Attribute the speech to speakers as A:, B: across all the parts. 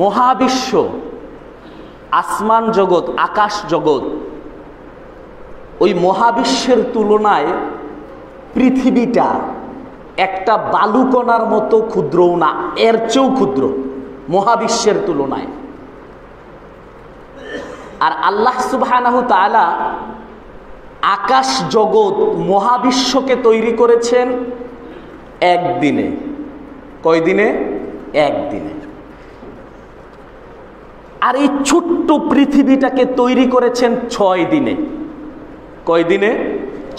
A: মহাবিশ্ব, আসমান জগৎ, আকাশ জগৎ, ওই মহাবিশ্বের তুলনায় পৃথিবীটা একটা বালুকণার মতো ক্ষুদ্রও না, এর চেয়েও ক্ষুদ্র মহাবিশ্বের তুলনায়। আর আল্লাহ সুবহানাহু তাআলা আকাশ জগৎ মহাবিশ্বকে তৈরি করেছেন একদিনে। কয়দিনে? একদিনে। আর এই ছোট্ট পৃথিবীটাকে তৈরি করেছেন 6 দিনে। কয় দিনে?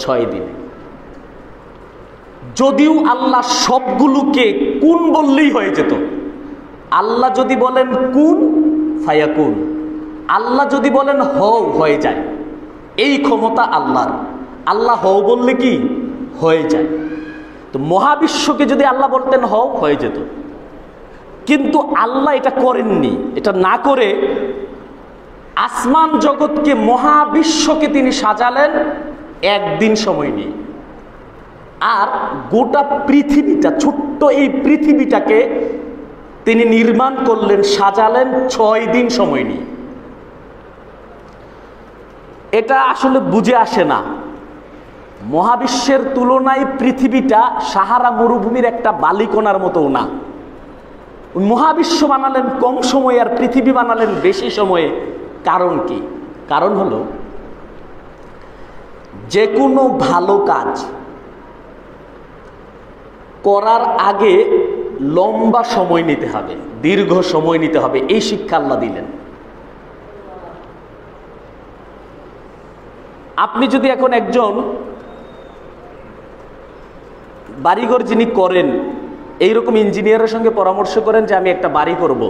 A: 6 দিনে। যদিও আল্লাহ সবগুলোকে কুন বললেই হয়ে যেত। আল্লাহ যদি বলেন কুন ফায়াকুন, আল্লাহ যদি বলেন হও হয়ে যায়, এই ক্ষমতা আল্লাহর। আল্লাহ হও বললে কি হয়ে যায়। তো মহাবিশ্বকে যদি আল্লাহ বলতেন হও হয়ে যেত, কিন্তু আল্লাহ এটা করেননি। এটা না করে আসমান জগৎকে, মহাবিশ্বকে তিনি সাজালেন একদিন সময় নিয়ে। আর গোটা পৃথিবীটা, ছোট্ট এই পৃথিবীটাকে তিনি নির্মাণ করলেন, সাজালেন 6 দিন সময় নিয়ে। এটা আসলে বুঝে আসে না। মহাবিশ্বের তুলনায় পৃথিবীটা সাহারা মরুভূমির একটা বালিকণার মতো না। মহাবিশ্ব বানালেন কম সময়ে আর পৃথিবী বানালেন বেশি সময়ে। কারণ কি? কারণ হলো যে কোনো ভালো কাজ করার আগে লম্বা সময় নিতে হবে, দীর্ঘ সময় নিতে হবে। এই শিক্ষা আল্লাহ দিলেন। আপনি যদি এখন একজন বাড়িঘর যিনি করেন, এইরকম ইঞ্জিনিয়ারের সঙ্গে পরামর্শ করেন যে আমি একটা বাড়ি করব,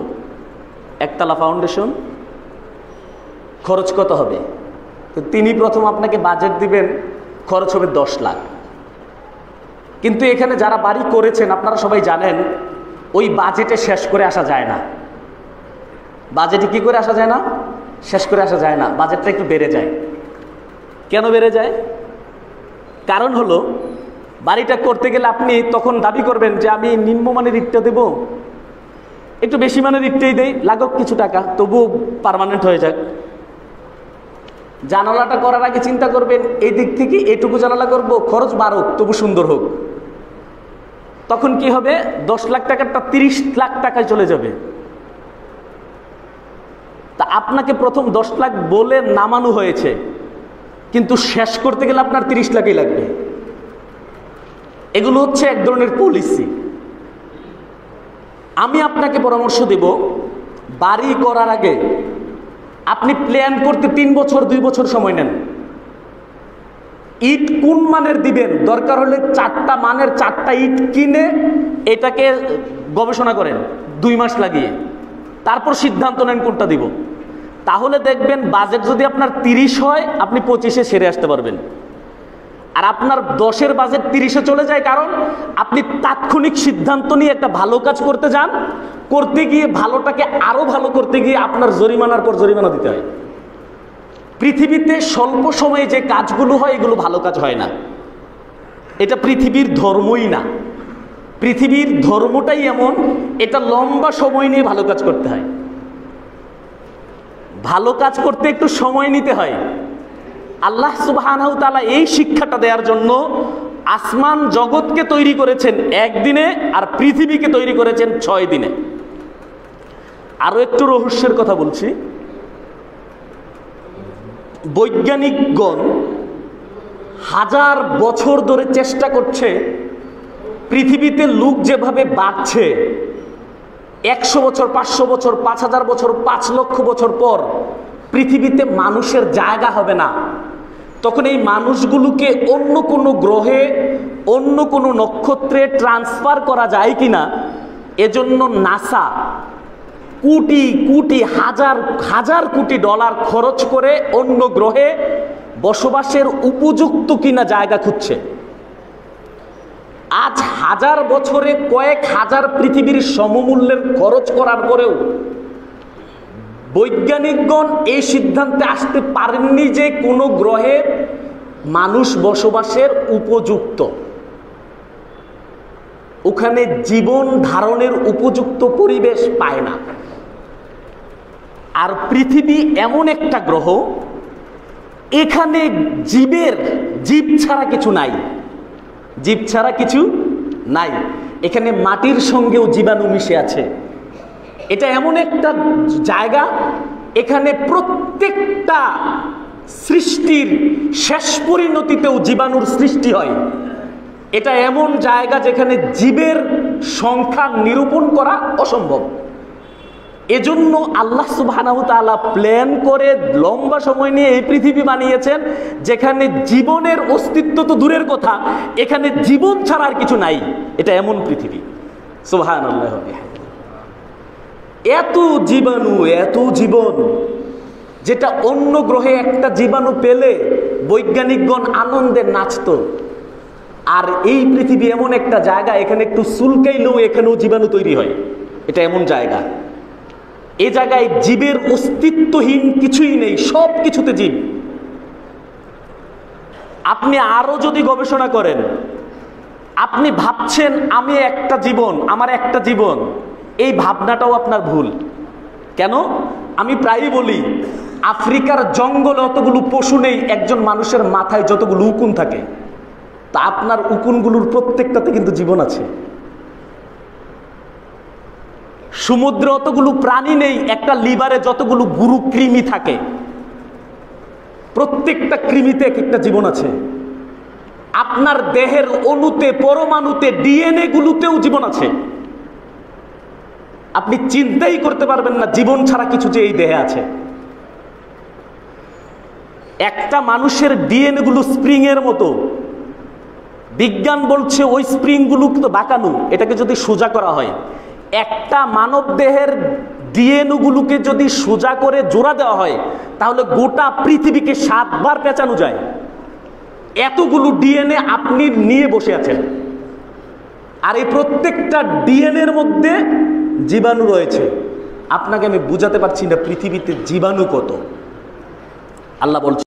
A: একতলা ফাউন্ডেশন, খরচ কত হবে? তো তিনি প্রথম আপনাকে বাজেট দিবেন, খরচ হবে 10 লাখ। কিন্তু এখানে যারা বাড়ি করেছেন আপনারা সবাই জানেন ওই বাজেটে শেষ করে আসা যায় না। বাজেটে কি করে আসা যায় না? শেষ করে আসা যায় না, বাজেটটা একটু বেড়ে যায়। কেন বেড়ে যায়? কারণ হলো বাড়িটা করতে গেলে আপনি তখন দাবি করবেন যে আমি নিম্নমানের ইটটা দেব, একটু বেশি মানের ইটটাই দেই, লাগুক কিছু টাকা, তবু পার্মানেন্ট হয়ে যাক। জানালাটা করার আগে চিন্তা করবেন এই দিক থেকে এটুকু জানালা করব, খরচ বাড়ুক তবু সুন্দর হোক। তখন কি হবে? 10 লাখ টাকাটা 30 লাখ টাকায় চলে যাবে। তা আপনাকে প্রথম 10 লাখ বলে নামানো হয়েছে, কিন্তু শেষ করতে গেলে আপনার 30 লাখই লাগবে। এগুলো হচ্ছে এক ধরনের পলিসি। আমি আপনাকে পরামর্শ দেব, বাড়ি করার আগে আপনি প্ল্যান করতে 3 বছর 2 বছর সময় নেন। ইট কোন মানের দিবেন, দরকার হলে 4টা মানের 4টা ইট কিনে এটাকে গবেষণা করেন 2 মাস লাগিয়ে, তারপর সিদ্ধান্ত নেন কোনটা দিব। তাহলে দেখবেন বাজেট যদি আপনার 30 হয় আপনি 25-এ সেরে আসতে পারবেন। আর আপনার 10-এর বাজেট 30-এ চলে যায়, কারণ আপনি তাৎক্ষণিক সিদ্ধান্ত নিয়ে একটা ভালো কাজ করতে যান, করতে গিয়ে ভালোটাকে আরো ভালো করতে গিয়ে আপনার জরিমানার পর জরিমানা দিতে হয়। পৃথিবীতে স্বল্প সময়ে যে কাজগুলো হয় এগুলো ভালো কাজ হয় না। এটা পৃথিবীর ধর্মই না। পৃথিবীর ধর্মটাই এমন, এটা লম্বা সময় নিয়ে ভালো কাজ করতে হয়। ভালো কাজ করতে একটু সময় নিতে হয়। আল্লাহ সুবহানাহু তাআলা এই শিক্ষাটা দেওয়ার জন্য আসমান জগৎকে তৈরি করেছেন একদিনে আর পৃথিবীকে তৈরি করেছেন 6 দিনে। আরো একটু রহস্যের কথা বলছি। বৈজ্ঞানিকগণ 1000 বছর ধরে চেষ্টা করছে, পৃথিবীতে লোক যেভাবে বাড়ছে 100 বছর 500 বছর 5000 বছর 5 লক্ষ বছর পর পৃথিবীতে মানুষের জায়গা হবে না। তখন এই মানুষগুলোকে অন্য কোনো গ্রহে, অন্য কোনো নক্ষত্রে ট্রান্সফার করা যায় কিনা, এজন্য নাসা কোটি কোটি হাজার হাজার কোটি ডলার খরচ করে অন্য গ্রহে বসবাসের উপযুক্ত কিনা জায়গা খুঁজছে। আজ 1000 বছরে কয়েক হাজার পৃথিবীর সমমূল্যের খরচ করার পরেও বৈজ্ঞানিকগণ এই সিদ্ধান্তে আসতে পারেননি যে কোনো গ্রহে মানুষ বসবাসের উপযুক্ত, ওখানে জীবন ধারণের উপযুক্ত পরিবেশ পায় না। আর পৃথিবী এমন একটা গ্রহ, এখানে জীব ছাড়া কিছু নাই, জীব ছাড়া কিছু নাই। এখানে মাটির সঙ্গেও জীবাণু মিশে আছে। এটা এমন একটা জায়গা, এখানে প্রত্যেকটা সৃষ্টির শেষ পরিণতিতেও জীবাণুর সৃষ্টি হয়। এটা এমন জায়গা যেখানে জীবের সংখ্যা নিরূপণ করা অসম্ভব। এজন্য আল্লাহ সুবহানাহু ওয়া তাআলা প্ল্যান করে লম্বা সময় নিয়ে এই পৃথিবী বানিয়েছেন, যেখানে জীবনের অস্তিত্ব তো দূরের কথা, এখানে জীবন ছাড়া আর কিছু নাই। এটা এমন পৃথিবী, সুবহানাল্লাহ। এত জীবাণু, এত জীবন, যেটা অন্য গ্রহে একটা জীবাণু পেলে বৈজ্ঞানিকগণ আনন্দে নাচত। আর এই পৃথিবী এমন একটা জায়গা, এখানে একটু চুলকাইলেও এখানেও জীবাণু তৈরি হয়। এটা এমন জায়গা, এ জায়গায় জীবের অস্তিত্বহীন কিছুই নেই, সব কিছুতে জীব। আপনি আরো যদি গবেষণা করেন, আপনি ভাবছেন আমি একটা জীবন, আমার একটা জীবন, এই ভাবনাটাও আপনার ভুল। কেন? আমি প্রায়ই বলি, আফ্রিকার জঙ্গলে অতগুলো পশু নেই, একজন মানুষের মাথায় যতগুলো উকুন থাকে, তা আপনার উকুনগুলোর প্রত্যেকটাতে কিন্তু জীবন আছে। সমুদ্রে অতগুলো প্রাণী নেই, একটা লিভারে যতগুলো গুরু কৃমি থাকে, প্রত্যেকটা কৃমিতে এক একটা জীবন আছে। আপনার দেহের অণুতে, পরমাণুতে, ডিএনএ গুলোতেও জীবন আছে। আপনি চিন্তাই করতে পারবেন না জীবন ছাড়া কিছু যে এই দেহে আছে। একটা মানুষের ডিএনএ গুলো স্প্রিং এর মতো। বিজ্ঞান বলছে ওই স্প্রিং গুলো কিন্তু বাঁকানো, এটাকে যদি সোজা করা হয়, একটা মানব দেহের ডিএনএ গুলোকে যদি সোজা করে জোড়া দেওয়া হয়, তাহলে গোটা পৃথিবীকে 7 বার পেঁচানো যায়। এতগুলো ডিএনএ আপনি নিয়ে বসে আছেন, আর এই প্রত্যেকটা ডিএনএর মধ্যে জীবাণু রয়েছে। আপনাকে আমি বুঝাতে পারছি না পৃথিবীতে জীবাণু কত। আল্লাহ বলছে